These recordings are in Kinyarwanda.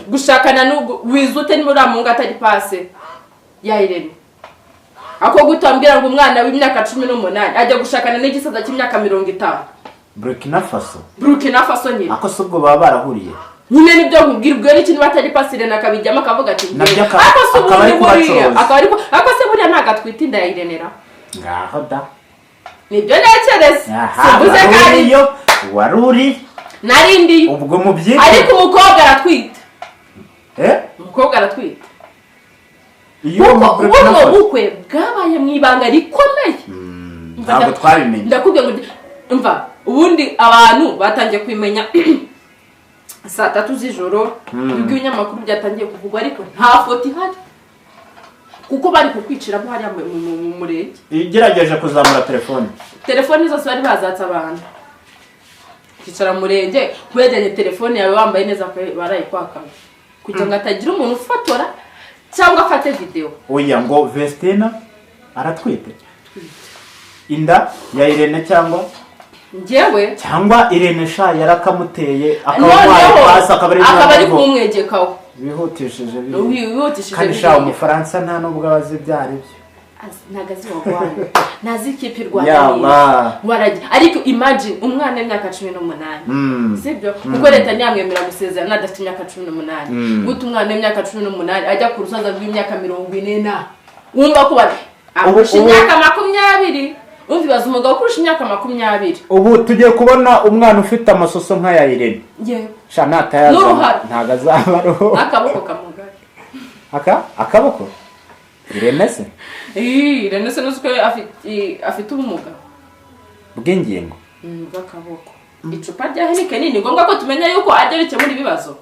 gushakana wizute ni muri amunga atari pase ya Irene ako gutambira ngo umwana w'imyaka 18 ajya gushakana n'igisaza cy'imyaka 50 Burkina Faso nyine ako subwo baba barahuriye nyine nibyo nkubwirwa n'ikintu batari pasire nakabijyamo akavuga ati ako suburi buriya ako se buriya ntaga twitinda ya Irenera ngaho da nibyo nakerese sibuze kandi yo waruri narindi ubwo mubyite ariko umukobwa aratwite umukobwa aratwite iyo bukwe bwabaye mwibanga rikomeye ntabwo twabimenye ndakubwiye ngo umva ubundi abantu batangiye kwimenya saa 3 z'ijoro ubwo ibinyamakuru byatangiye kuvugwa ariko nta foto ihari kuko bari kukwiciramo hariya mu murenge igerageje kuzamura telefone zose bari bazatsa abantu kicara mu murenge kwegeranya telefone yawe wambaye neza barayikwaka kugira ngo atagira umuntu ufotora cyangwa afate video oya ngo Vestina aratwite inda ya Irene njyewe cyangwa Irene sha yarakamuteye akabari kumwegekaho bihutishije kandi sha umufaransa nta nubwo abazi byari byo nagazi wagwana nazi kipi Rwanda warajya ariko imagine umwana w'imyaka 18 sibyo kuko leta ntiyamwemera gusezerana adafite imyaka 18 guta umwana w'imyaka 18 ajya ku rusaza rw'imyaka 40 wumva ko bari imyaka 20 umvibaza umugabo kurusha imyaka 20 ubu tugiye kubona umwana ufite amasoso nka ya Irene sha natayaza ntaga azabaro akaboko kamugari akaboko Irene se nuko afite ubumuga bw'ingingo bw'akaboko icupa rya Heineken ni ngombwa ko tumenya yuko agereke muri bibazo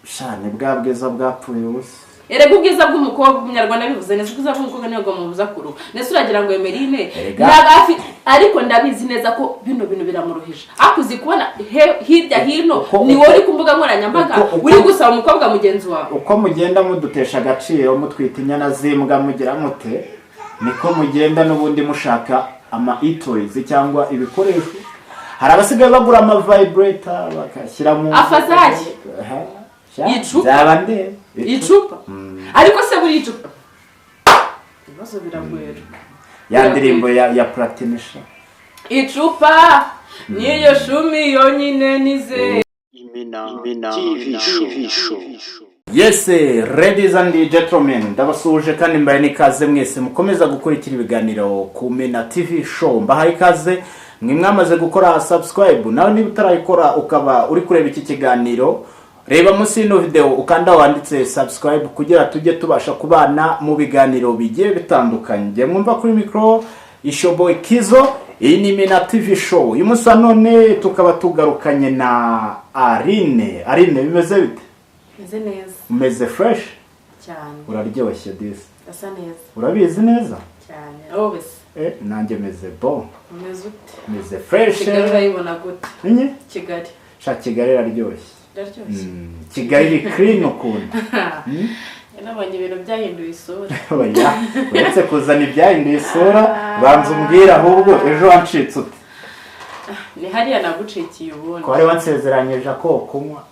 shane bwabwiza bwapfuye ubusa erega ubwiza bw'umukobwa umunyarwanda bivuze neza ubwiza bw'umukobwa niyo ngo mubuza kuru nese uragira ngo Emeline nagafi ariko ndabizi neza ko bino bintu biramuruhije akuzi kubona hirya hino ni wori kumbuga nkoranyambaga uri gusaba umukobwa mugenzi wawe uko mugenda mudutesha agaciro mutwita inyana zimbwa mugira mute niko mugenda n'ubundi mushaka ama e-toys cyangwa ibikoresho hari abasigaye bagura ama vibrator bakashyira mu afazaje icupa ariko se buri icupa ibibazo biragwera ya ndirimbo ya Platinisha icupa niyo shumi yonyine nize Imina TV show. Yes, ladies and gentlemen, ndabasuje kandi mbaye nikaze mwese mukomeza gukurikira ibiganiro ku Mina TV show. Mbahaye ikaze mwamaze gukora subscribe nawe niba utarayikora ukaba uri kureba iki kiganiro reba munsi y'ino video ukanda wanditse subscribe kugira tujye tubasha kubana mu biganiro bigiye bitandukanye. Ngiye mwumva kuri micro Ishoboye Kizo, iyi ni Mina TV show. Uyu munsi none tukaba tugarukanye na Arine bimeze bite? Meze neza. Umeze fresh? Cyane. Uraryoshye disi. Asa neza. Urabizi neza? Cyane. Obes. Nanjye meze bon. Umeze ute? Meze fresh. Kigali urayibona gute? Nye? Kigali. Sha Kigali araryoshye. Araryoshye. Kigali iri clean ukunda. Nabonye ibintu byahinduye isura. Oya, uretse kuzana ibyahinduye isura, banza umbwira ahubwo ejo wancitse ute. Ni hariya nagucikiye ubundi. Ko wari wansezeranyije ko kunywa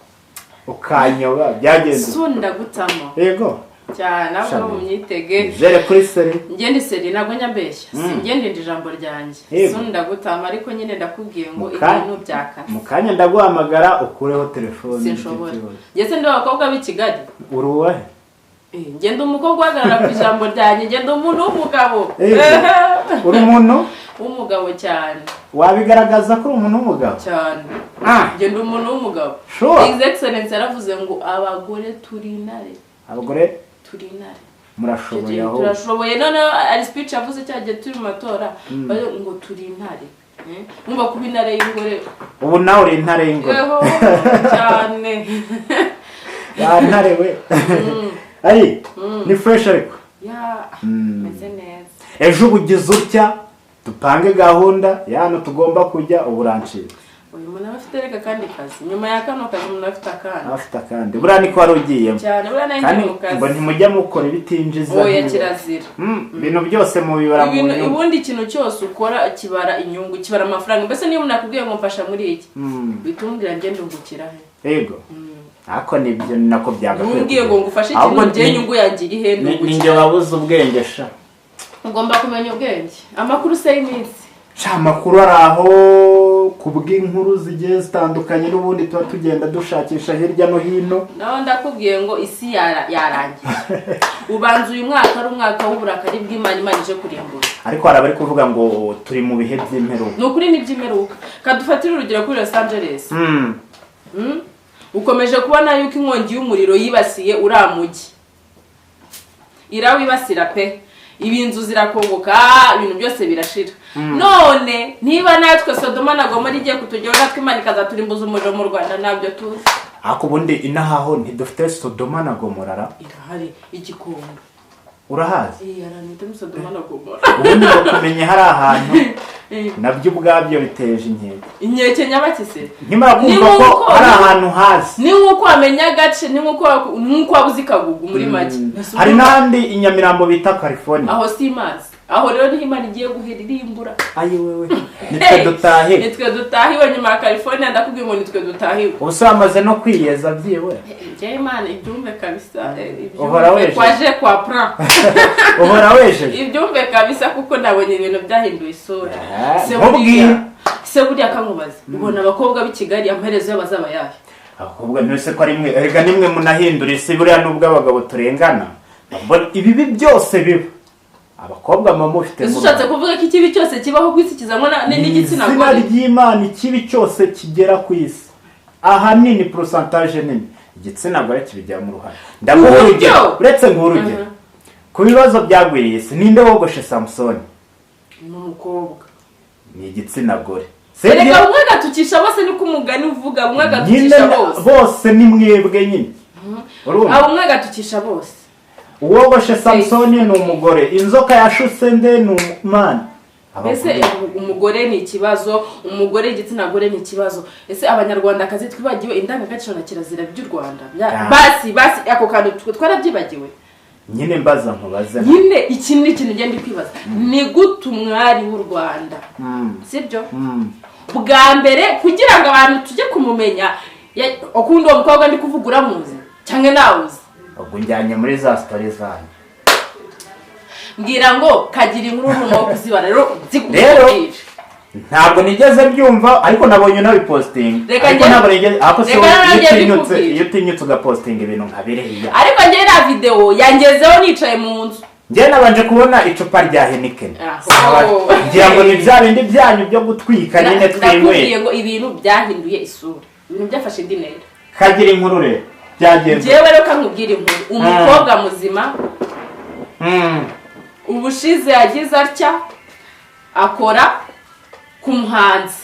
ukanyoba byagenze. Sunda gutamo. Yego. Cyane abo mu myitege. Jere kuri seri. Ngende seri ntabwo nyambeshya. Singende ijambo ryanjye. Sunda gutama ariko nyine ndakubwiye ngo ibintu byakase. Mukanya ndaguhamagara ukureho telefone. Sinshobora. Yese ndi abakobwa b'i Kigali. Uruwahe? Ngende umukobwa uhagarara ku ijambo ryanjye ngende umuntu w'umugabo. Uri umuntu w'umugabo cyane. Wabigaragaza ko uri umuntu w'umugabo cyane. Ngende umuntu w'umugabo. His Excellency yaravuze ngo abagore turi intare. Abagore turi intare. Murashoboye aho. Turashoboye none ari speech yavuze cyaje turi mu matora ngo turi intare. Umva kuba intare y'ingore. Ubu nawe uri intare y'ingore. Cyane. Ya intare we. Ari ni fresh ariko. Ya meze neza. Ejo ubugize utya dupange gahunda yano tugomba kujya uburancira. Uyu muntu afite reka kandi kazi. Nyuma ya kano kazi umuntu afite akandi. Afite akandi. Burani ko warugiyemo. Cyane burana ndi mu kazi. Ngo ntimujya mukora ibitinjiza. Oya kirazira. Ibintu byose mu bibara mu nyungu. Ubundi ikintu cyose ukora kibara inyungu, kibara amafaranga. Mbese niyo umuntu akubwiye ngo mfasha muri iki. Bitumbwira ngende ngukira he. Yego. ako nibyo nako byagakwiye ngiye ngo ngufashe ikintu ngiye nyungu yagira ihene ninjye wabuze ubwenge sha ugomba kumenya ubwenge amakuru se y'iminsi amakuru ari aho kubw'inkuru zigiye zitandukanye n'ubundi tuba tugenda dushakisha hirya no hino naho ndakubwiye ngo isi yarangiye ubanza uyu mwaka ari umwaka w'uburakari bw'Imana Imana ije kurimbura ariko hari abari kuvuga ngo turi mu bihe by'imperuka ni ukuri n'iby'imperuka kadufatire urugero kuri Los Angeles ukomeje kubona yuko inkongi y'umuriro yibasiye uramugi irawibasira pe ibinzu zirakongoka ibintu byose birashira none niba natwe Sodoma na Gomora igiye kutugeraho natwe Imana ikazaturimbuza umuriro mu Rwanda nabyo tuzi ako bundi inahaho ntidufite Sodoma na Gomora irahari igikondo urahazi yaranite Sodoma na Gomora ubundi ngo kumenye hari ahantu nabyo ubwabyo biteje inkeke nyabakise nkimara kumva ko hari ahantu hazi ni nkuko wamenya agace ni nkuko wabuze Kagugu muri make hari n'andi inyamirambo bita California aho si imazi aho rero niho Imana igiye guhiririmbura ayi wewe nitwe dutahiwe nyuma ya California ndakubwiye ngo nitwe dutahiwe usamaze no kwiyeza byiwe je Imana ibyumve kabisa uhora weje kwaje kwa plan uhora weje ibyumve kabisa kuko ndabonye ibintu byahinduye isura se buriya kankubaza ubona abakobwa b'i Kigali amaherezo y'abazaba yahe abakobwa ntese ko ari mwe erega nimwe munahindura isi buriya nubwo abagabo turengana ibi byose biba abakobwa mama ufite mu ushatse kuvuga ko ikibi cyose kibaho ku isi kizanwa n'igitsina gore izina ry'Imana ikibi cyose kigera ku isi ahanini pourcentage nini igitsina gore kibijya mu ruhare ndaguha urugero uretse nk'urugero ku bibazo byagwiriye isi ninde wogoshe Samson n'umukobwa ni igitsina gore sereka umwe gatukisha bose niko umugani uvuga umwe gatukisha bose ni mwebwe nyine abo umwe gatukisha bose uwogoshe Samson ni umugore inzoka yashutse nde ni umwana ese umugore ni ikibazo umugore igitsina gore ni ikibazo ese abanyarwandakazi twibagiwe indangagaciro na kirazira by'u Rwanda basi ako kantu twarabyibagiwe nyine mbaza nkubaze nyine ikintu ngende kwibaza ni gute umwari w'u Rwanda sibyo bwa mbere kugira ngo abantu tujye kumumenya okundi uwo mukobwa ndi kuvuga uramuzi cyangwa nawuzi ubwo njyanye muri za story zanyu mbwira ngo kagira inkuru n'umuntu wo kuzibara rero ntabwo nigeze byumva ariko nabonye nabiposting ariko ntabwo nigeze ako se iyo utinyutse ugaposting ibintu nka biriya ariko njye na video yangezeho nicaye mu nzu njye nabanje kubona icupa rya Heineken ngira ngo ni bya bindi byanyu byo gutwika nyine twinyweye ndakubwiye ngo ibintu byahinduye isura ibintu byafashe indi ntera kagira inkuru rero byagenze jewe rero kankubwira inkuru umukobwa muzima ubushize yagize atya akora ku muhanzi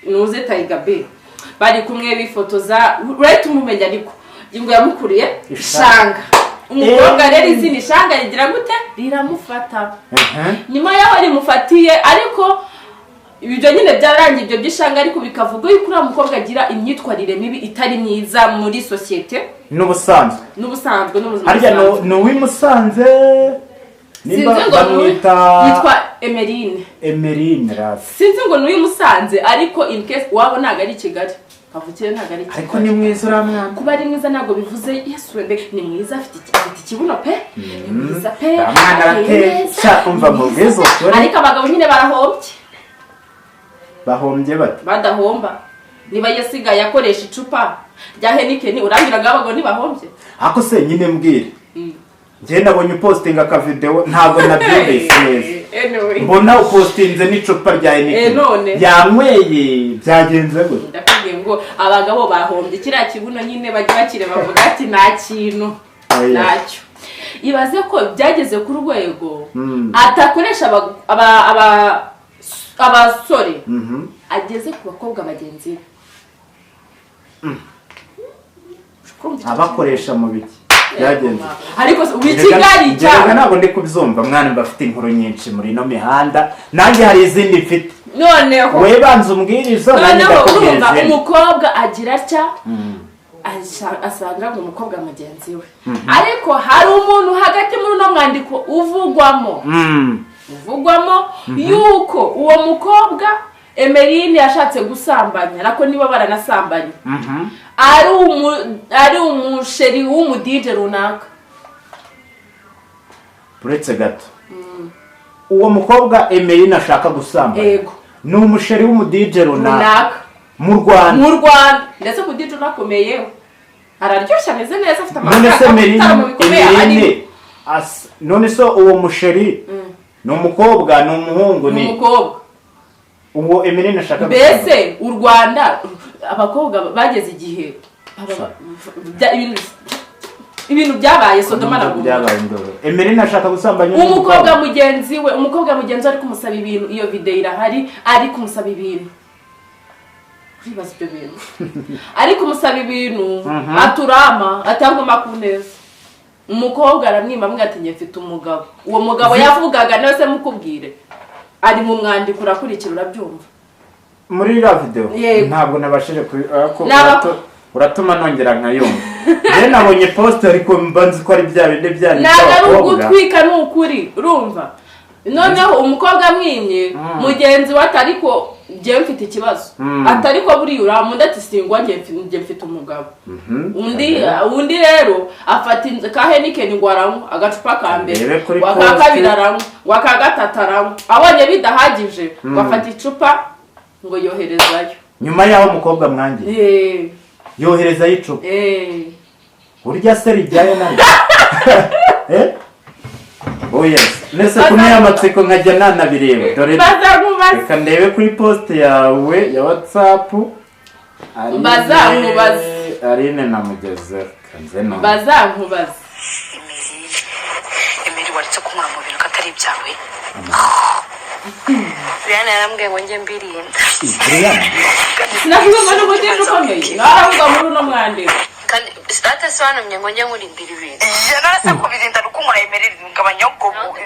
nuze Tiger B bari kumwe bifotoza right umumenya ariko ngo yamukuriye shanga umukobwa rero izindi shanga rigira gute riramufata nyuma yaho rimufatiye ariko ibyo nyine byarangiye ibyo byishanga ariko bikavuga yuko uriya mukobwa agira imyitwarire mibi itari myiza muri societe n'ubusanzwe harya no wimusanze nimba bamwita yitwa Emeline sinzi ngo n'uyu musanze ariko in case wabo naga ari Kigali kavukire naga ari Kigali ariko ni mwiza uramwana kuba ari mwiza nago bivuze Yesu wende ni mwiza afite ikibuno pe ni mwiza pe amwana aratesha umva mu bwizo ariko abagabo nyine bahombye bate badahomba niba yasigaye akoresha icupa rya Heineken urambiraga abagabo ntibahombye ako se nyine mbwire njye nabonye posting aka video ntabwo nabyumvise neza mbona upostinze n'icupa rya Heineken yanyweye byagenze gute ndakubwiye ngo abagabo bahombye kiriya kibuno nyine bajya bakire bavuga ati nta kintu nacyo ibaze ko byageze ku rwego atakoresha abasore ageze ku bakobwa bagenzi abakoresha mu biki byagenze ariko Kigali cyane ntabwo ndi kubyumva mwana mbafite inkuru nyinshi muri no mihanda nanjye hari izindi mfite noneho we banza umbwirizo nanjye ndakubwiriza umukobwa agira atya asanga ngo umukobwa mugenzi we ariko hari umuntu hagati muri no mwandiko uvugwamo yuko uwo mukobwa Emeline yashatse gusambanya nako niba baranasambanye ari umusheri w'umudije runaka. Uretse gato uwo mukobwa Emeline ashaka gusamba yego ni umusheri w'umudije runaka mu Rwanda ndetse umudije unakomeye araryoshye ameze neza afite Emeline none so uwo musheri ni umukobwa ni umuhungu ni umukobwa uwo Emeline ashaka mbese u Rwanda abakobwa bageze igihe ibintu byabaye Sodoma na Gomora. Emeline ashaka gusambanya umukobwa mugenzi we ari kumusaba ibintu, iyo video irahari, ari kumusaba ibintu. Uribaza ibyo bintu ari kumusaba ibintu aturama atangoma kuneza. Umukobwa aramwima amwe ati nyefite umugabo. Uwo mugabo yavugaga nawe se mukubwire ari mu mwandiko urakurikira urabyumva muri iriya video. Ntabwo nabashije uratuma nongera nkayumva. Rero nabonye post ariko mbanzi ko ari bya binde bya ntabwo ugutwika n'ukuri urumva. Noneho umukobwa mwimye mugenzi we atariko je mfite ikibazo atariko buri uramundi ati singwa nge mfite umugabo. Undi rero afata Heineken ngo aranywa agacupa ka mbere wakakabira aranywa wakagatatu aranywa abonye bidahagije wafata icupa ngo yoherezayo. Nyuma yaho umukobwa mwangiye yohereza icupa urya se rijyaye nani oh yes nese kumenya amatsiko nkajya nanabireba dore reka ndebe kuri post yawe ya WhatsApp bazankubaze Arine namugeze kanze no bazankubaze Emeline waritse kunkura mu bintu katari byawe. Brian yarambwiye ngo nge mbirinda. Sinavuga ngo n'ubuje ukomeye naravuga muri uno mwandiko kandi status wanumye ngo nge nkurindira ibintu. Narasa kubirinda rukunkura Emeline ngabanya ubwo buhe.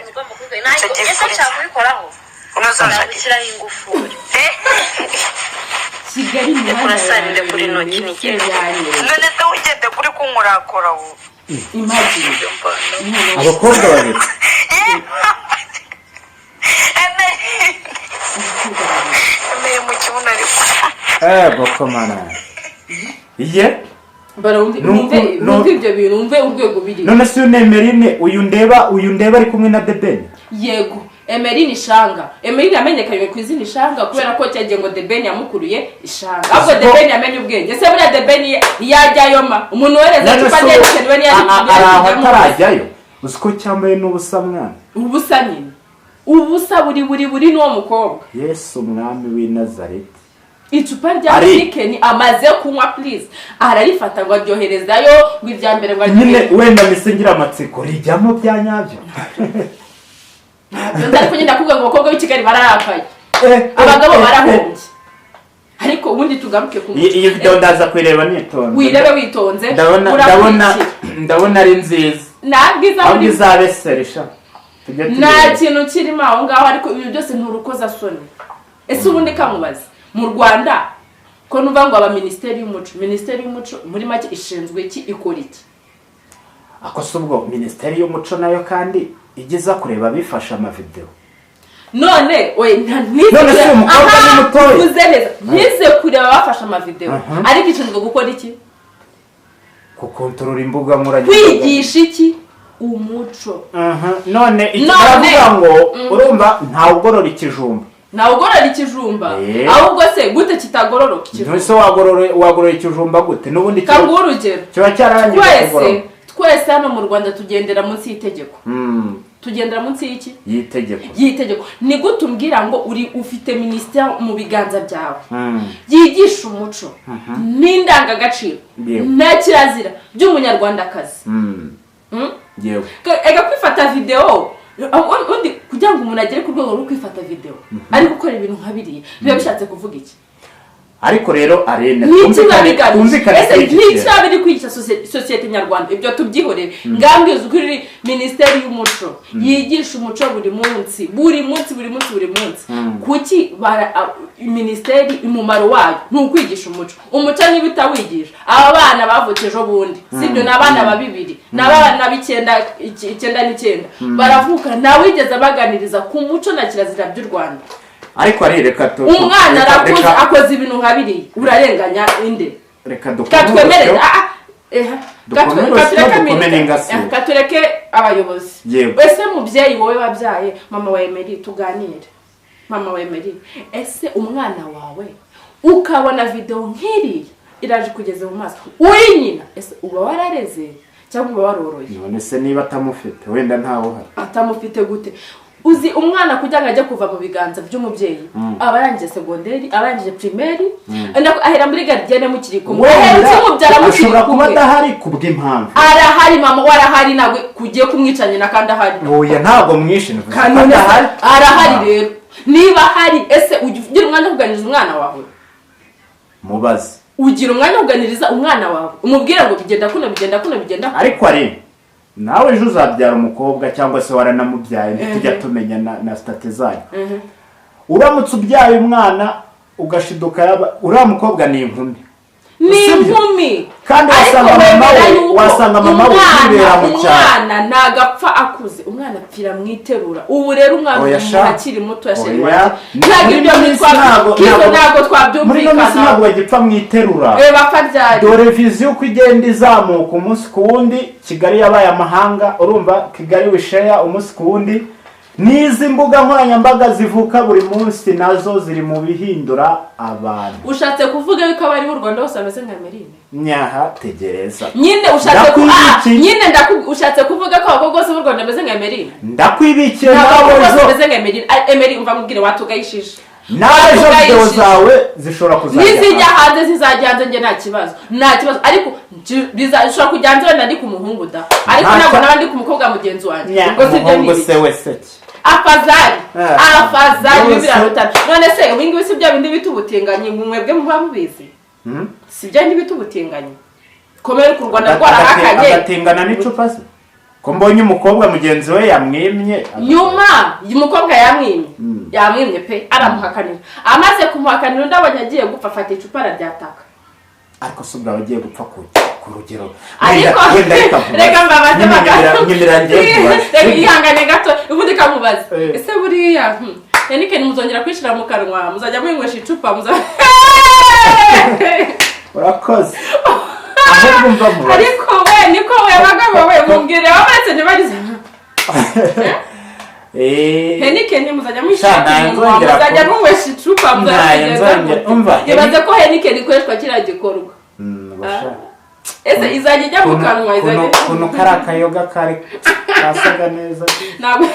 Ese cyakubikoraho unazashakira ingufu. Kigali ni kurasarinde kuri noki nigere. None se ugende kuri kunkurakora wo. Imagine abakobwa babiri Emeline mu kibuno ariko bokomana iye numve ibyo bintu umve urwego biri. None se Emeline uyu ndeba ari kumwe na Deben. Yego Emeline Ishanga. Emeline amenyekanye ku izina Ishanga kubera ko cyagiye ngo Deben yamukuruye Ishanga. Ahubwo Deben yamenye ubwenge. Se buriya Deben yajyayo ma umuntu wereza tupa ndetse niwe atarajyayo usiko cyambaye n'ubusa mwana. Ubusa nyine ubusa buri n'uwo mukobwa. Yesu umwami w'i Nazareti. Icupa rya Heineken amaze kunywa please ararifata ngo aryoherezayo ngo irya mbere ngo nyine wenda misingira amatsiko rijyamo bya nyabyo. Ndari kunyenda kuvuga ngo abakobwa b'i Kigali bararakaye abagabo barahombye. Ariko ubundi tugaruke ku iyi video ndaza kwireba nitonze wirebe witonze ndabona ari nziza nabwiza muri zabeserisha nta kintu kirimo aho ngaho ariko ibi byose nturukoza soni. Ese ubundi kamubaza mu Rwanda ko nuva ngo aba ministeri y'umuco muri make ishinzwe iki ikora iki? Akosubwo ministeri y'umuco nayo kandi igeza kureba bifasha ama video. None we ntize kureba bafasha ama video ariko ishinzwe gukora iki? Kukontorora imbuga nkoranyambaga. Kwigisha iki? Umuco. None ikiravuga ngo urumva nta ugorora ikijumba. Na ugorora ikijumba ahubwo se gute kitagororoka ikijumba? None se wagorora ikijumba gute nubundi kangu urugero cyo cyarangiye twese hano mu Rwanda tugendera munsi y'itegeko. Tugendera munsi y'iki? Yitegeko. Ni gute umbwira ngo uri ufite ministeri mu biganza byawe yigisha umuco n'indangagaciro na kirazira by'umunyarwandakazi. Yewe ega kwifata video undi kugira ngo umuntu agere ku rwego rwo kwifata video ari gukora ibintu nka biriya biba bishatse kuvuga iki? Ariko rero Arene n'icyabi kwigisha societe nyarwanda ibyo tubyihorere. Ngambwiza ukuri ministeri y'umuco yigisha umuco buri munsi kuki ministeri umumaro wayo ntukwigisha umuco niba utawigisha aba bana bavutse ejo bundi sibyo n'abana babibiri n'abana b'9 baravuka nawigeze baganiriza ku muco na kirazira by'u Rwanda. Ariko ari reka to umwana arakuze akoze ibintu nka biri urarenganya inde reka katwemereze katureke abayobozi ese mubyeyi wowe wabyaye mama wa Emery tuganire mama wa Emery ese umwana wawe ukabona video nk'iri iraje kugeze mu maso uri nyina ese uba warareze cyangwa uba waroroye none se niba atamufite wenda ntawo hari atamufite gute uzi umwana kugira ngo ajye kuva mu biganza by'umubyeyi abarangije segonderi abarangije primaire ahera muri gardienne mu kiriko ashobora kuba adahari kubw'impamvu arahari mama warahari nagwe kugiye kumwicanye na kandi ahari oya ntabwo mwishe arahari rero niba hari ese ugira umwanya kuganiriza umwana wawe mubaze ugira umwanya kuganiriza umwana wawe umubwira ngo bigenda ariko ari nawe ejo uzabyara umukobwa cyangwa se waranamubyaye tujya tumenya na state zanyu uramutse ubyaye umwana ugashiduka uriya mukobwa ni inkumi kandi wasanga mama we yibera mu cyaro umwana ntagapfa akuze umwana apfira mwiterura ubu rero umwana akiri muto yasheri waje ntabwo twabyumvikana ntabwo bagipfa mwiterura dore viziyo uko igenda izamuka umunsi ku wundi Kigali yabaye amahanga urumva Kigali wisheya umunsi ku wundi nizi mbuga nkoranyambaga zivuka buri munsi nazo ziri mu bihindura abantu ushatse kuvuga yuko abari mu Rwanda bose bameze nka Emery nyaha tegereza nyine ushatse kuvuga ko abakobwa bose mu Rwanda bameze nka Emery ndakwibikiye nabo bameze nka Emery umva mubwire watugayishije nawe video zawe zishobora kuzajya nizijya hanze zizajya hanze nge nta kibazo ariko bizashobora kujya hanze wenda ndi ku muhungu da ariko ntabwo nabandi ku mukobwa mugenzi wanjye ubwo sibyo ni afazari bibirarutana none se ubingibi si bya bindi bita ubutinganyi mwebwe muba mubizi si bya bindi bita ubutinganyi komera ku Rwanda rwarahakanye agatingana n'icupa se ko mbonye umukobwa mugenzi we yamwimye nyuma umukobwa yamwimye pe aramuhakanira amaze kumuhakanira ndabonye agiye gupfa afata icupa araryataka ariko subwa bagiye gupfa ku rugero ariko reka mbabaze ihangane gato ubundi kamubaze ese buriya Heineken muzongera kwishira mu kanwa muzajya mwinywesha icupa urakoze ahubwo mva mu ariko we niko we bagabo we mubwire wabatse ntibarize Heineken muzajya mwishira muzajya mwinywesha icupa muzajya ko Heineken ikoreshwa kira gikorwa ese izajya ijya mu kanwa izajya kuno karakayoga kari kasaga neza ntabwo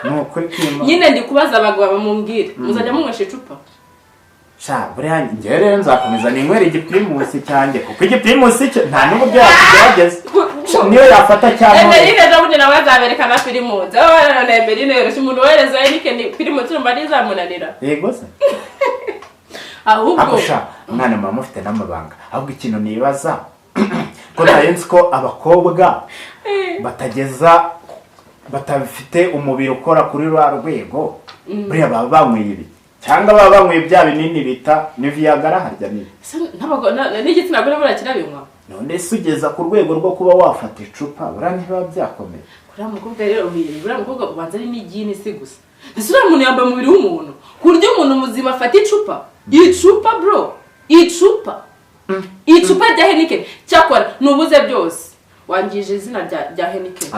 nuko ikimo nyine ndi kubaza abagabo bamubwire muzajya munywesha icupa buriya njyewe rero nzakomeza ninywera igiprimusi cyanjye kuko igiprimusi cyo nta n'uburyo yakigerageza niyo yafata cyangwa Emery rero ubundi nawe azaberekana primusi Emery rero si umuntu wereza Heineken primusi urumva ntizamunanira yego se ahubwo umwana mama ufite n'amabanga ahubwo ikintu nibaza ko nayenzi ko abakobwa batafite umubiri ukora kuri rwa rwego buriya baba banyweye ibi cyangwa baba banyweye bya binini bita ni Viagra harya ni n'igitsina gore burakirabinywa none se ugeza ku rwego rwo kuba wafata icupa buriya ntibiba byakomeye kuriya mukobwa rero buriya mukobwa ubanza ari n'igini si gusa ese uriya muntu yambaye umubiri w'umuntu ku buryo umuntu muzima afata icupa bro icupa rya Heineken cyakora nubuze byose wangije izina rya Heineken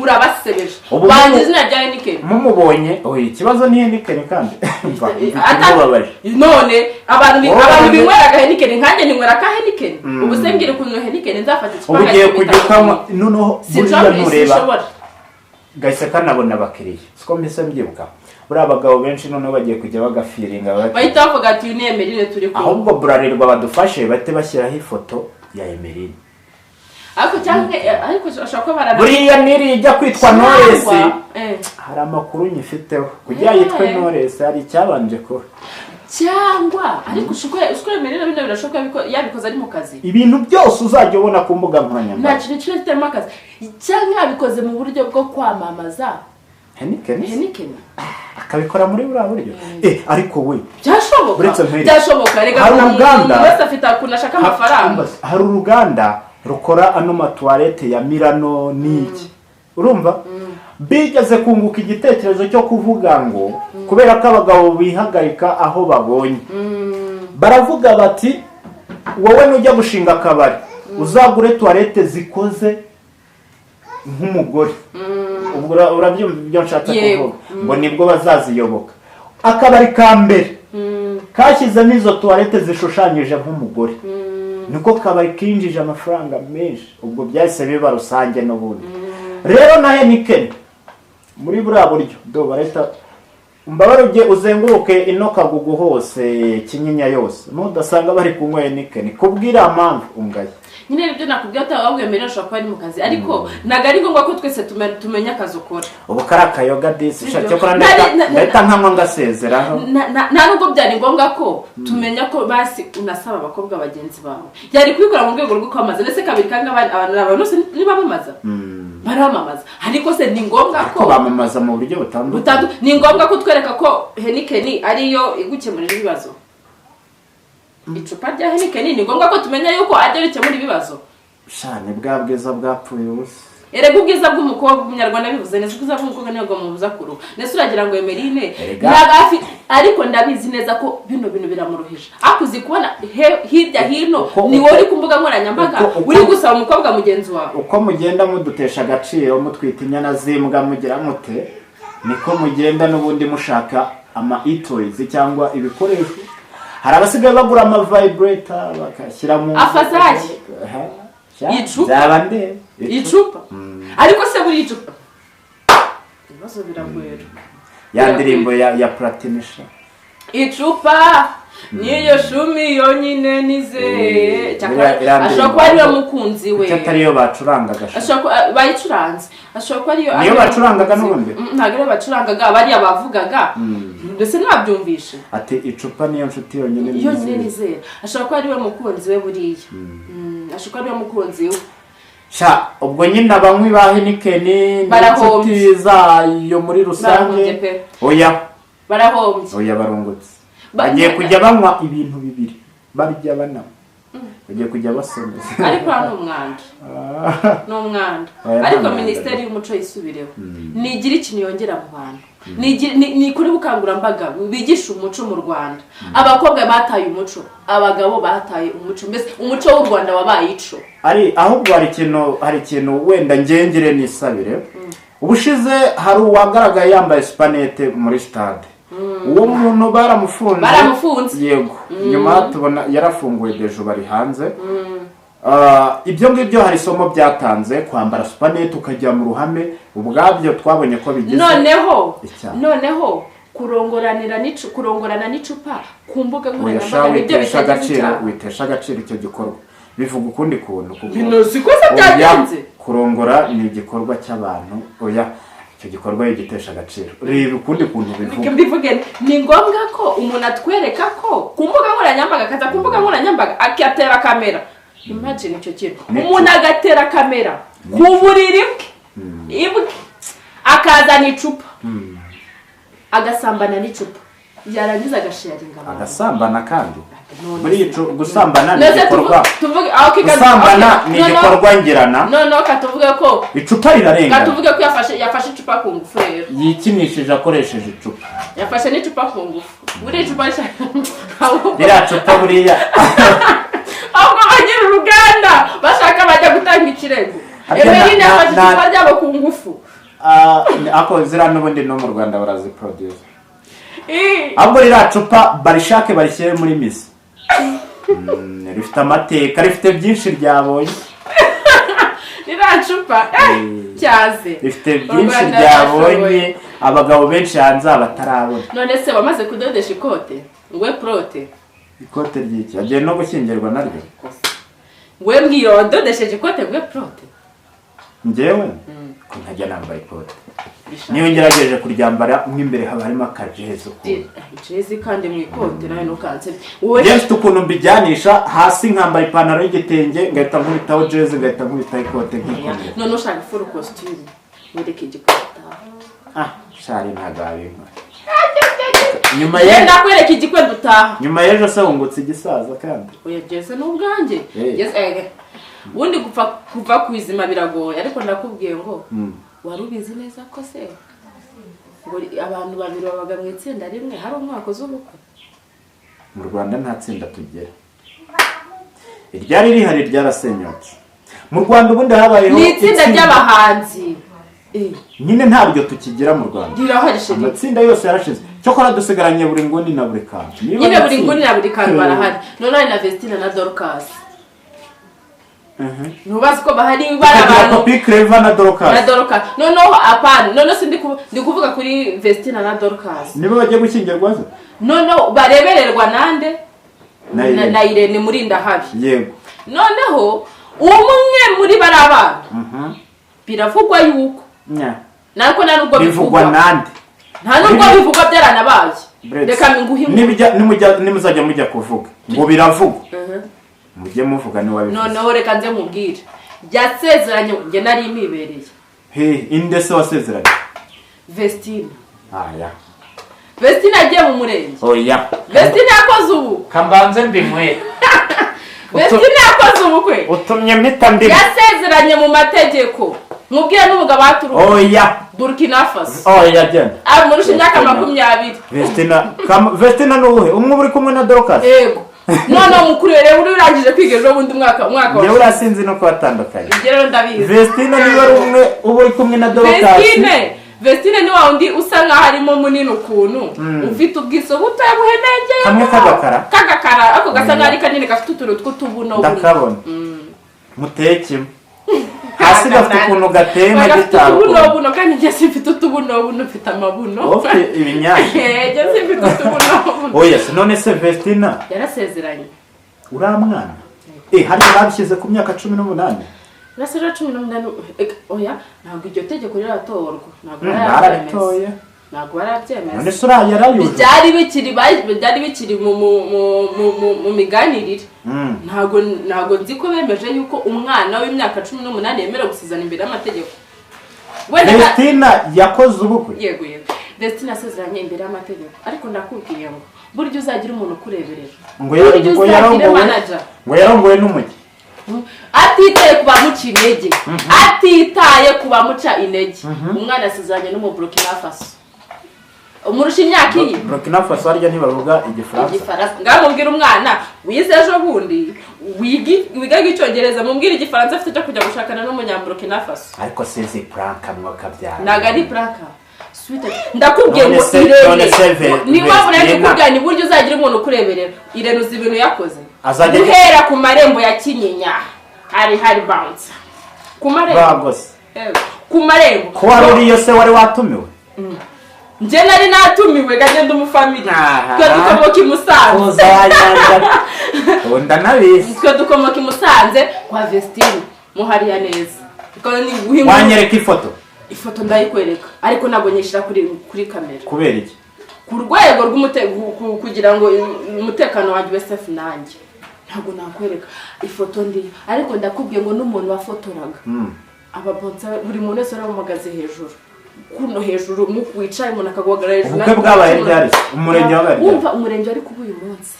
urabasebeje wangije izina rya Heineken mumubonye ikibazo ni Heineken kandi none abantu binywera Heineken nkanjye ninywera ka Heineken ubu se mbwire kuntu Heineken nzafata icupa ugiye kujyukamo noneho buriya nureba gahise kanabona abakiriya siko mbese mbyibuka buriya abagabo benshi noneho bagiye kujya bagafiringa bahita bavuga ati uyu ni Emery turi kumwe ahubwo burarirwa badufashe bahite bashyiraho ifoto ya Emery ariko ashaka ko barana buriya niri ijya kwitwa Knowless hari amakuru nyifiteho kugira yitwe Knowless hari icyabanje ko cyangwa ariko ushukwe Emery nabyo birashoboka yabikoze ari mu kazi ibintu byose uzajya ubona ku mbuga nkoranyambaga nta kintu cyitema akazi cyangwa yabikoze mu buryo bwo kwamamaza Heineken akabikora muri buriya buryo ariko we byashoboka rega hari uruganda wese afite akuna ashaka amafaranga hari uruganda rukora ano matuwarete ya Milano n'iki urumva bigeze kunguka igitekerezo cyo kuvuga ngo kubera ko abagabo bihagarika aho babonye baravuga bati wowe nujya gushinga akabari uzagure toilette zikoze nk'umugore ubwo urabyumva ibyo nshaka kuvuga ngo nibwo bazaziyoboka akabari ka mbere kashyizemo izo toilette zishushanyije nk'umugore niko kabari kinjije amafaranga menshi ubwo byahise biba rusange n'ubundi rero na Heineken muri buriya buryo do bareta mbabaruge uzenguruke ino Kagugu hose Kinyinya yose nudasanga bari kunywa Heineken kubwira mpamvu ungaye nyine ibyo nakubwiye atababwemerera ashobora kuba ari mu kazi ariko nagari ngombwa ko twese tumenya akazi ukora ubu karakayoga disi shake kora ndeta nkamwe ngasezeraho nta nubwo byari ngombwa ko tumenya ko basi unasaba abakobwa bagenzi bawe yari kubikora mu rwego rwo kwamaza ndetse kabiri kanga abantu bose nibamamaza baramamaza ariko se ni ngombwa ko bamamaza mu buryo butandukanye ni ngombwa ko twereka ko Heineken ariyo igukemurira ibibazo icupa rya Heineken ni ngombwa ko tumenya yuko ajya bikemura ibibazo shane bwa bwiza bwapfuye ubusa erega ubwiza bw'umukobwa umunyarwanda bivuze neza ubwiza bw'umukobwa niyo mubuza kuru nese uragira ngo Emeline nagafi ariko ndabizi neza ko bino bintu biramuruhije akuzi kubona hirya hino ni wowe ku mbuga nkoranyambaga uri gusaba umukobwa mugenzi wawe uko mugenda mudutesha agaciro mutwita inyana zimbwa mugira mute niko mugenda n'ubundi mushaka ama e-toys cyangwa ibikoresho hari abasigaye bagura ama vibrator bakashyira mu afazaje icupa ariko se buri icupa ibibazo biragwera ya ndirimbo ya Platinisha icupa niyo shumi yonyine nizeye ashobora kuba ariyo mukunzi we atariyo bacurangaga ashobora bayicuranze ashobora kuba ariyo niyo bacurangaga n'ubundi ntabwo ariyo bacurangaga bariya bavugaga ndetse ntabyumvishe ati icupa niyo nshuti yonyine nizeye ashobora kuba ariwe mukunzi we buriya ashobora kuba ariwe mukunzi we sha ubwo nyine abanywi ba Heineken n'inshuti zayo muri rusange oya barahombye oya barungutse bagiye kujya banywa ibintu bibiri barya banama bagiye kujya basomeza ariko hano umwanda ariko minisiteri y'umuco yisubireho nigira ikintu yongera mu bantu ni kuri bukangurambaga bigisha umuco mu Rwanda abakobwa bataye umuco abagabo bataye umuco mbese umuco w'u Rwanda wabaye ico ari ahubwo hari ikintu wenda ngengere nisabire ubushize hari uwagaragaye yambaye supanete muri stade uwo muntu baramufunze yego nyuma tubona yarafunguwe dejo bari hanze ibyo ngibyo hari isomo byatanze kwambara supanete ukajya mu ruhame ubwabyo twabonye ko bigize noneho kurongorana n'icupa ku mbuga nkoranyambaga nibyo witesha agaciro icyo gikorwa bivuga ukundi kuntu kurongora ni igikorwa cy'abantu oya icyo gikorwa yigitesha agaciro reba ukundi kuntu bivuge ni ngombwa ko umuntu atwereka ko ku mbuga nkoranyambaga akaza ku mbuga nkoranyambaga akatera kamera imagine icyo kintu umuntu agatera kamera ku buriri bwe akazana icupa agasambana n'icupa yarangiza agasharinga agasambana kandi muri gusambana ni igikorwa gusambana ni igikorwa ngirana noneho katuvuge ko icupa rirarenga katuvuge ko yafashe icupa ku ngufu rero yikinishije akoresheje icupa yafashe n'icupa ku ngufu buri icupa ririya cupa buriya ahubwo bagira uruganda bashaka bajya gutanga ikirego Emeline yafashe icupa ryabo ku ngufu ako zira n'ubundi no mu Rwanda baraziproduce ahubwo ririya cupa barishake barishyire muri misi rifite amateka rifite byinshi ryabonye ririya cupa cyaze rifite byinshi ryabonye abagabo benshi hanze batarabona none se bamaze kudodesha ikote we prote ikote ry'iki agiye no gushyingirwa naryo we mbwira wadodesheje ikote we prote njyewe ko ntajya nambaye ikote niyo ngerageje kuryambara mw'imbere haba harimo akajezi ukuntu jezi kandi mu ikote nawe nukanse njye mfite ukuntu mbijyanisha hasi nkambara ipantaro y'igitenge ngahita nkubitaho jezi ngahita nkubitaho ikote nk'ikomeye none ushaka full costume wereke igikota shari ntabwo abinka nyuma ye ndakwereka igikwe dutaha nyuma y'ejo se wungutse igisaza kandi oya jeze n'ubwanjye jeze ubundi kuva ku izima biragoye ariko ndakubwiye ngo wari ubizi neza ko se ngo abantu babiri babaga mu itsinda rimwe hari umwaka uz'ubukwe mu Rwanda nta tsinda tugera iryari rihari ryarasenyutse mu Rwanda ubundi habayeho ni itsinda ry'abahanzi nyine ntabyo tukigira mu Rwanda rirahari sheri amatsinda yose yarashize cyokora dusigaranye buri nguni na buri kantu nyine buri nguni na buri kantu barahari none na Vestina na Dorcas nubazi ko bahari barabantu Papi Clever na Dorcas noneho apana none sindi kuvuga kuri Vestina na Dorcas nibo bagiye gukingirwa zo noneho barebererwa nande na Irene Murinda habi yego noneho umwe muri barabana biravugwa yuko nako nubwo bivugwa nande nta nubwo bivugwa byaranabaye reka nimuzajya mujya kuvuga ngo biravugwa mujye muvuga ni wabivuze noneho reka nze mubwire byasezeranye nge nari imibereye inde se wasezeranye Vestina aya Vestina agiye mu murenge oya Vestina yakoze ubu kambanze mbimwe Vestina yakoze ubukwe utumye mpita ndimo yasezeranye mu mategeko mubwire n'umugabo aturuka oya Burkina Faso oya genda murusha imyaka 20 Vestina nuwe umwe uri kumwe na Dorcas yego none mukurere uri urangije kwiga ejo bundi umwaka wa yewe urasinzi no kwatandukanye rero ndabizi Vestina niba ari umwe uri kumwe na Dorcas Vestina ni waundi usa nkaho harimo munini ukuntu ufite ubwiso butoya buhenengeye kamwe kagakara ako gasa nk'ari kanini gafite utuntu tw'utubuno ndakabona muteke hasi gafite ukuntu gatema gitabo ubuno kandi njye simfite utubuno mfite amabuno ufite ibinyashya njye simfite utubuno oya none se Vestina yarasezeranye uramwana hari babishyize ku myaka 18 Nasera 18 oya ntabwo iryo tegeko riratorwa ntabwo barabyemeza none sura yarayuje byari bikiri mu miganirire ntabwo nzi ko bemeje yuko umwana w'imyaka 18 yemerewe gusezerana imbere y'amategeko Vestina yakoze ubukwe yego Vestina asezeranye imbere y'amategeko ariko ndakubwiye ngo buryo uzagira umuntu kureberera ngo yarongoye n'umujyi atitaye ku bamuca intege atitaye ku bamuca intege umwana asezeranye no mu Burkina Faso umurusha imyaka iyi Burkina Faso harya ntibavuga igifaransa ngamubwira umwana wize ejo bundi wiga icyongereza mubwira igifaransa afite cyo kujya gushakana n'umunyaburkina Faso ariko sezi pranka mwakabyara naga ari pranka ndakubwiye ngo Irene niba urende kubwira ni buryo uzagira umuntu kureberera Irene uzi ibintu yakoze guhera ku marembo ya Kinyinya hari bounce ku marembo ku marembo ko wari se wari watumiwe nje nari natumiwe gagenda umufamily twe dukomoka imusanze nabizi twe dukomoka imusanze kwa Vestina muhariya neza wanyereka ifoto ndayikwereka ariko ntabwo nyishira kuri kamera kubera iki ku rwego kugira ngo umutekano wanjye ube safe nanjye ntabwo nakwereka ifoto ndi ariko ndakubwiye ngo n'umuntu wafotoraga ababonsa buri muntu wese aramumagaze hejuru kuno hejuru mu wicaye umuntu akagwagara hejuru ubukwe bwabaye byari umurenge wabaye umva umurenge ari kuba uyu munsi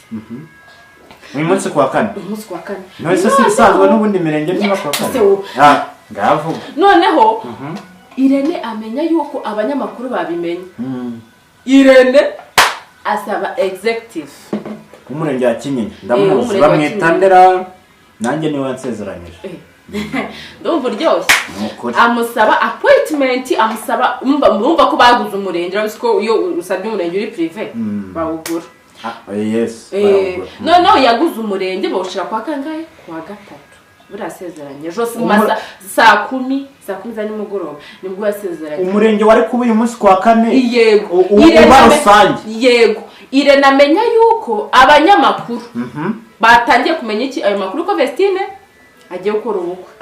uyu munsi kwa kane umunsi kwa kane none se sisanzwe n'ubundi mirenge ni kwa kane ngavuga noneho Irene amenya yuko abanyamakuru babimenye Irene asaba executive umurenge wa Kinyinya ndamuzi bamwitandera nanjye niwe yansezeranyije ndumva uryoshye amusaba appointment amusaba umva ko baguze umurenge urabona ko iyo usabye umurenge uri privé bawugura yes no yaguze umurenge bawushira kwa kangahe kwa gatatu burasezeranye jose masa saa 10 za nimugoroba nibwo yasezeranye umurenge wari kuba uyu munsi kwa kane yego rusange yego Irene amenya yuko abanyamakuru batangiye kumenya iki ayo makuru ko Vestine agiye gukora ubukwe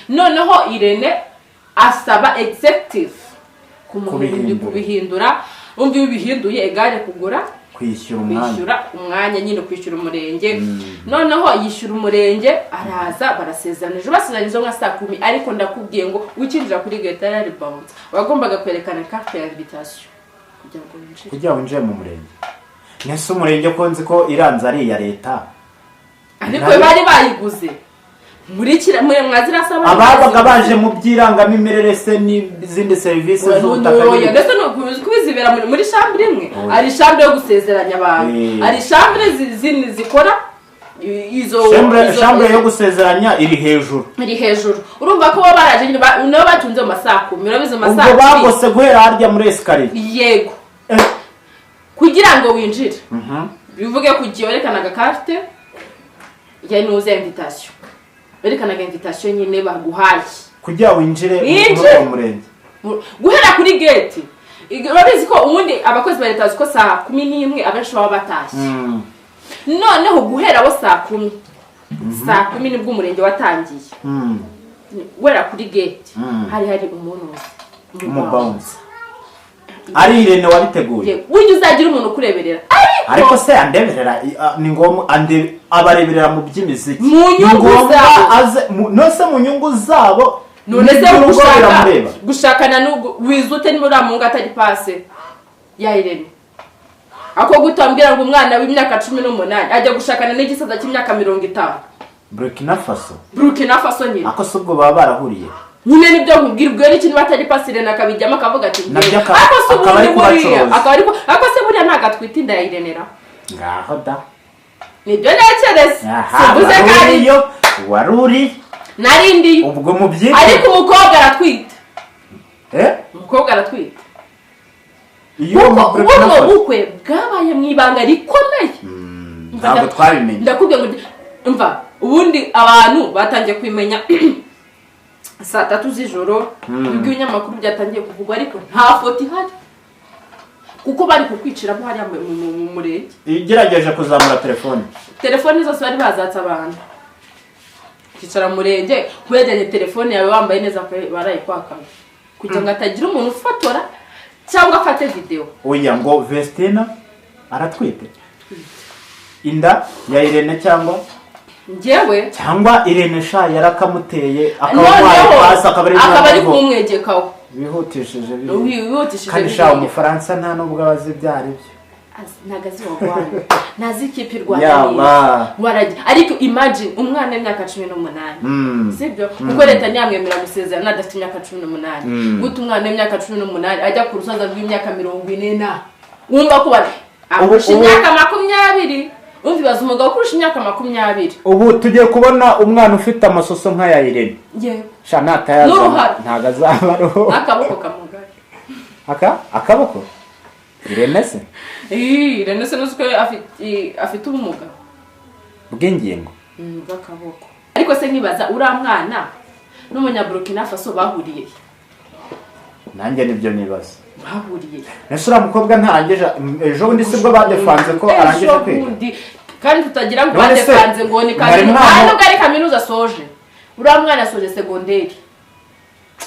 noneho Irene asaba executive kubihindura umva ibihinduye egare kugura kwishyura umwanya nyine kwishyura umurenge noneho yishyura umurenge araza barasezeranyije basezeranyije nka saa 10 ariko ndakubwiye ngo ukinjira kuri gate yari bounce wagombaga kwerekana carte ya invitation kugira ngo winjire mu murenge nese umurenge ko nzi ko iranza ari ya leta ariko bari bayiguze muri mwazira saba ababaga baje mu byirangamimerere se n'izindi service z'ubutaka ndetse no kubizibera muri chambre imwe ari chambre yo gusezeranya abantu ari chambre zindi zikora chambre yo gusezeranya iri hejuru urumva ko baraje nabo batunze mu masako murabizo masako ubwo bagose guhera harya muri escalier yego kugira ngo winjire bivuge kugiye werekanaga carte ya nuze invitation werekanaga invitation nyine baguhaye kugira winjire mu murenge guhera kuri gate urabizi ko ubundi abakozi ba leta ziko saa 11 abenshi baba batashye noneho guhera wo saa 10 nibwo umurenge watangiye guhera kuri gate hari umuntu umubounce ari Irene wabiteguye buryo uzagira umuntu kureberera ariko se andeberera ni ngombwa abareberera mu by'imiziki mu nyungu zabo nose mu nyungu zabo none se gushakana n'ubwo wizute ni muri amunga atari pase ya Irene ako gutambira ngo umwana w'imyaka 18 ajya gushakana n'igisaza cy'imyaka 50 Burkina Faso nyine ako subwo baba barahuriye nyine nibyo nkubwirwa n'ikintu batari pase Irene akabijyamo akavuga ati ako suburi buriya ako se buriya ntaga twitinda ya Irene ra ngaho da nibyo nakerese sibuze kandi waruri narindi ubwo mubyi ariko umukobwa aratwite umukobwa aratwite ubwo bukwe bwabaye mwibanga rikomeye ntabwo twabimenye ndakubwiye ngo umva ubundi abantu batangiye kwimenya saa 3 z'ijoro ubwo ibinyamakuru byatangiye kuvugwa ariko nta foto ihari kuko bari kukwiciramo hariya mu murenge igerageje kuzamura telefone zose bari bazatsa abantu kicara murenge kwegeranya telefone yawe wambaye neza barayikwakana kugira ngo atagira umuntu ufotora cyangwa afate video oya ngo Vestina aratwite inda ya Irene cyangwa Irene sha yarakamuteye akabari kumwegekaho bihutishije kandi sha umufaransa nta nubwo abazi byari byo nagazi wagwana nazi kipi Rwanda waraje ariko imagine umwana w'imyaka 18 sibyo uko leta nyamwemera gusezerana adafite imyaka 18 guta umwana w'imyaka 18 ajya ku rusaza rw'imyaka 40 wumva ko bari akurusha imyaka 20 umva baza umugabo kurusha imyaka 20 ubu tugiye kubona umwana ufite amasoso nka ya Irene sha natayaza ntaga zabaro akaboko kamugari akaboko Irene se nuko afite ubumuga bw'ingingo bw'akaboko ariko se nkibaza uriya mwana n'umunyaburkina Faso bahuriye nanjye nibyo nibaza bahuriye ese uriya mukobwa ntarangeje ejo bundi sibwo badefanze ko arangije kwiga kandi tutagira ngo badefanze ngo ni kaminuza soje uriya mwana asoje segonderi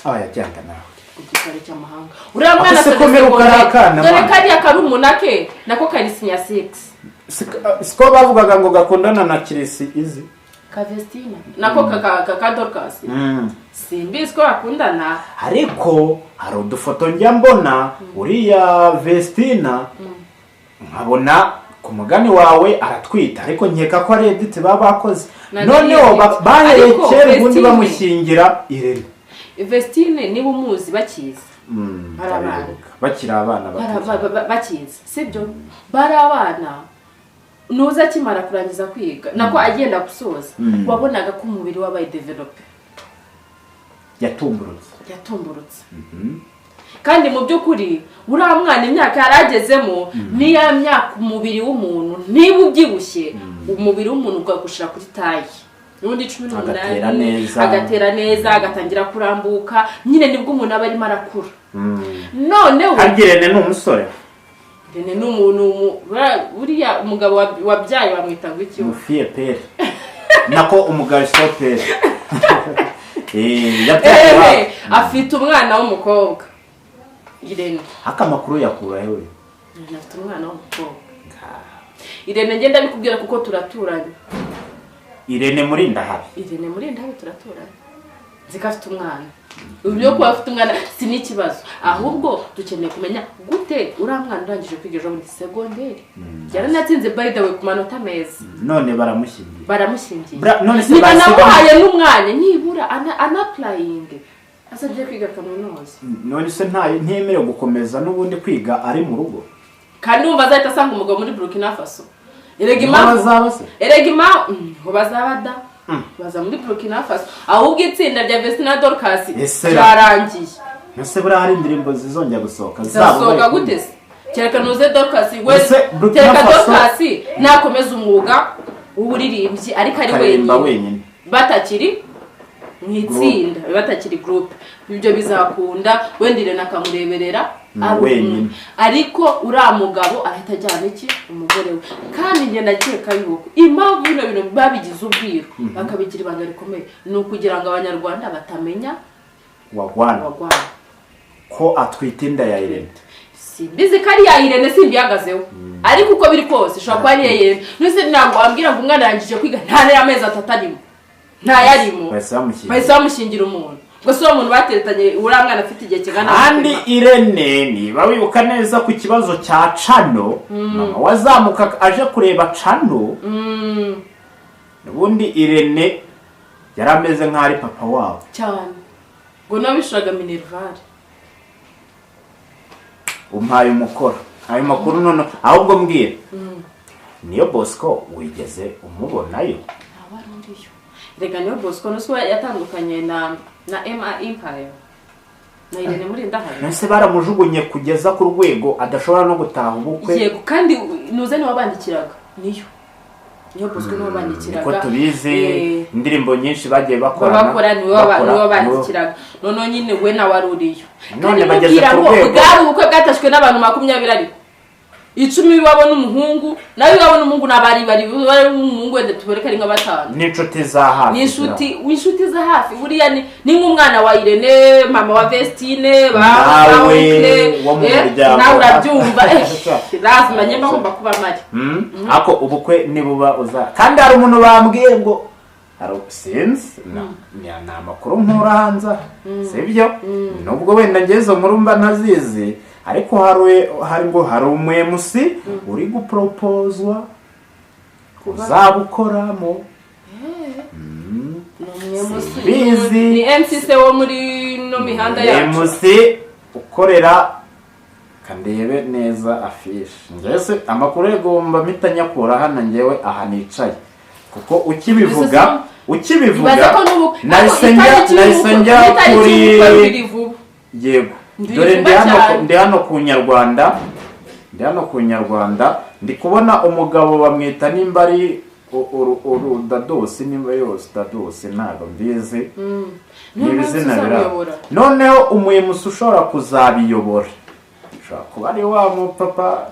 yajyanga nawe igitare cy'amahanga uriya mwana dore kariya karumuna ke nako karisinya 6 siko bavugaga ngo gakundana na Kirisi izi Vestina nako ka Dorcas simbizi ko bakundana ariko hari udufoto njya mbona uriya Vestina nkabona ku mugani wawe aratwita ariko nkeka ko ari edit bakoze noneho baherekera ubundi bamushyingira Irene Vestine niba umuzi bakiza bakiri abana bakiza sibyo bari abana nuza kimara kurangiza kwiga nako agenda gusoza wabonaga ko umubiri wabaye develope yatumburutse kandi mu by'ukuri uriya mwana imyaka yaragezemo niya myaka umubiri w'umuntu niba ubyibushye umubiri w'umuntu ugagushira kuri tayi n'undi 18 agatera neza agatangira kurambuka nyine nibwo umuntu aba arimo arakura noneho agirene n'umusore Irene n'umuntu buriya umugabo wabyaye bamwita ngo iki Mufiye pere nako umugabo stopere afite umwana w'umukobwa Irene akamakuru yakura hewe afite umwana w'umukobwa Irene ngenda bikubwira kuko turaturanye Irene muri ndahabi turaturanye zikafite umwana ubyo ko afite umwana si n'ikibazo ahubwo dukeneye kumenya gute uriya mwana urangije kwiga ejo muri segonderi yaranatsinze by the way ku manota meza none baramushingiye none se namuhaye n'umwanya nibura applying asabye kwiga kaminuza none se ntemerewe gukomeza n'ubundi kwiga ari mu rugo kandi umva azahita asanga umugabo muri Burkina Faso eregima ngo bazabada baza muri Burkina Faso ahubwo itsinda rya Vestina Dorcas cyarangiye ese buriya hari indirimbo zizongera gusohoka zasohoka gute se kereka nuze Dorcas kereka Dorcas nakomeza umwuga w'uburirimbyi ariko ari wenyine batakiri mwitsinda batakiri group ibyo bizakunda wendire nakamureberera wenyine ariko uriya mugabo ahita ajyana iki umugore we kandi njye ndakeka yuko impamvu bino bintu babigize ubwiru bakabigira ibanga rikomeye ni ukugira ngo abanyarwanda batamenya wagwana ko atwite inda ya Irene simbizi ko ari ya Irene simbihagazeho ariko uko biri kose ishobora kuba ari ya Irene nuse ntabwo wambwira ngo umwana yangije kwiga nta y'amezi atatu arimo nta yarimo bahise bamushingira umuntu ngo si uwo muntu bateretanye uriya mwana afite igihe kingana kandi Irene niba wibuka neza ku kibazo cya Cano mama wazamuka aje kureba Cano ubundi Irene yari ameze nk'ari papa wabo cyane ngo nabishuraga Minerval umpaye umukoro ayo makuru none ahubwo mbwira niyo Bosco wigeze umubonayo rega niyo Bosco nuko yatandukanye na MA Empire na Irene muri ndahari nese baramujugunye kugeza ku rwego adashobora no gutaha ubukwe yego kandi nuze ni wabandikiraga niyo Bosco ni wabandikiraga ko tubizi indirimbo nyinshi bagiye bakora ni wabandikiraga none nyine we na waruriyo none bageze ku rwego bwari ubukwe bwatashwe n'abantu 20 ariko 10 babona umuhungu nawe babona umuhungu nabari bari umuhungu wende tubereka ari nka batanu n'inshuti za hafi n'inshuti za hafi buriya ni nk'umwana wa Irene mama wa Vestine nawe wo mu muryango nawe urabyumva lazima nyemba ngomba kuba mari ako ubukwe nibuba uza kandi hari umuntu bambwiye ngo since ni amakuru nk'uranza sibyo nubwo wenda ngezo murumba nazizi ariko hari umwemusi uri guproposwa uzabukoramo bizi ni MCC wo muri no mihanda yacu umwemusi ukorera kandebe neza afishe ngese amakuru yegomba mitanyakura hana ngewe aha nicaye kuko ukibivuga narisengya kuri yego dore ndi hano ku Nyarwanda ndi kubona umugabo bamwita nimba ari Dadosi nimba yose Dadosi ntabwo mbizi n'ibizina biraba noneho umuyemusi ushobora kuzabiyobora ushobora kuba ari wa mupapa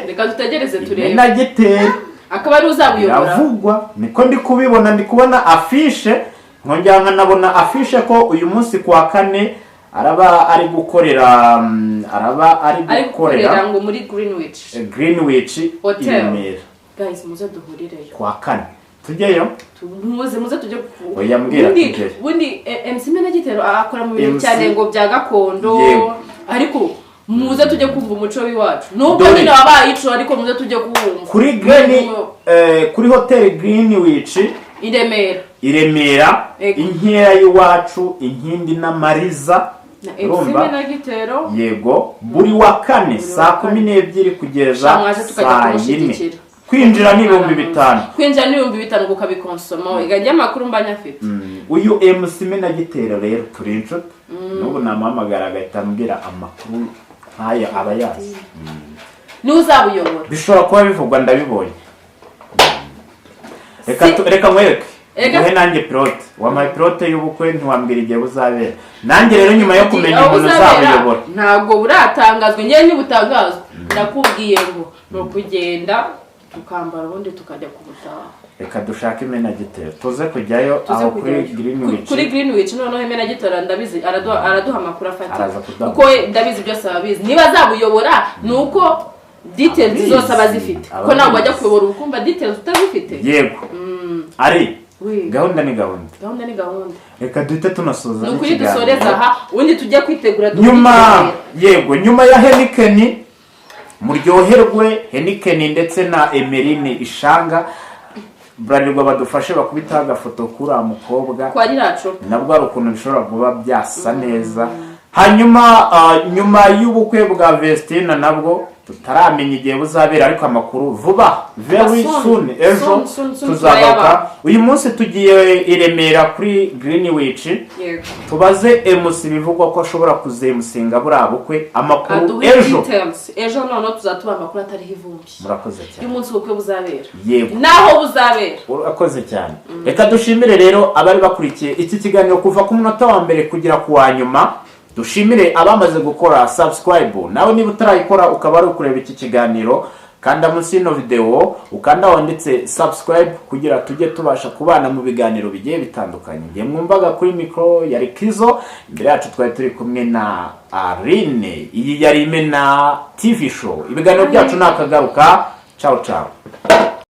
reka dutegereze turebe na Gitera akaba ari uzabiyobora biravugwa niko ndi kubibona ndi kubona afishe nkongera nkanabona afishe ko uyu munsi kwa kane araba ari gukorera ngo muri Greenwich Hotel guys muze duhurireyo kwa kane tujyeyo muze tujye oya mbwira tujye bundi MC na Gitero akora mu bintu cyane ngo bya gakondo ariko muze tujye kumva umuco w'iwacu nubwo nyine wabaye ico ariko muze tujye kumva kuri Hotel Greenwich i Remera inkera y'iwacu inkindi n'amariza urumva yego buri wa kane saa 12 kugeza saa 4 kwinjira ni 5,000 gukabikonsoma igajya makuru mbanya afite uyu MC na Gitero rero turi inshuti n'ubu namuhamagara agahita ambwira amakuru nk'aya abayazi ni uzabuyobora bishobora kuba bivugwa ndabibonye reka mwereke uhe nanjye pilote wamaye pilote y'ubukwe ntiwambwira igihe buzabera nanjye rero nyuma yo kumenya umuntu uzabuyobora ntabwo buratangazwa ngewe ntibutangazwa ndakubwiye ngo no kugenda tukambara ubundi tukajya kubutaha reka dushake Imena Gitero tuze kujyayo aho kuri Greenwich noneho Imena Gitero ndabizi araduha amakuru afatika kuko ndabizi byose ababizi niba azabuyobora nuko details zose abazifite ko ntabwo ajya kuyobora ubukumva details utazifite yego ari gahunda ni gahunda reka duhite tunasoza n'ukuri dusoreza aha ubundi tujye kwitegura nyuma ya Heineken muryoherwe Heineken ndetse na Emeline Ishanga Bralirwa badufashe bakubita agafoto kuri amukobwa kwa riraco nabwo ari ukuntu bishobora kuba byasa neza hanyuma nyuma y'ubukwe bwa Vestina nabwo tutaramenya igihe buzabera ariko amakuru vuba very soon ejo tuzagaruka. Uyu munsi tugiye i Remera kuri Greenwich tubaze MC bivugwa ko ashobora kuzemusinga buriya bukwe amakuru ejo none tuzatuba amakuru atariho ivumbi. Murakoze cyane. Uyu munsi ubukwe buzabera yego naho buzabera. Urakoze cyane. Reka dushimire rero abari bakurikiye iki kiganiro kuva ku munota wa mbere kugera ku wa nyuma. Dushimire abamaze gukora subscribe. Nawe niba utarayikora ukaba ari ukureba iki kiganiro, kanda munsi y'ino video ukanda wanditse subscribe kugira tujye tubasha kubana mu biganiro bigiye bitandukanye. Ngiye mwumvaga kuri micro yari Kizo, imbere yacu twari turi kumwe na Arine. Iyi yari Imena TV show. Ibiganiro byacu nakagaruka. Ciao ciao.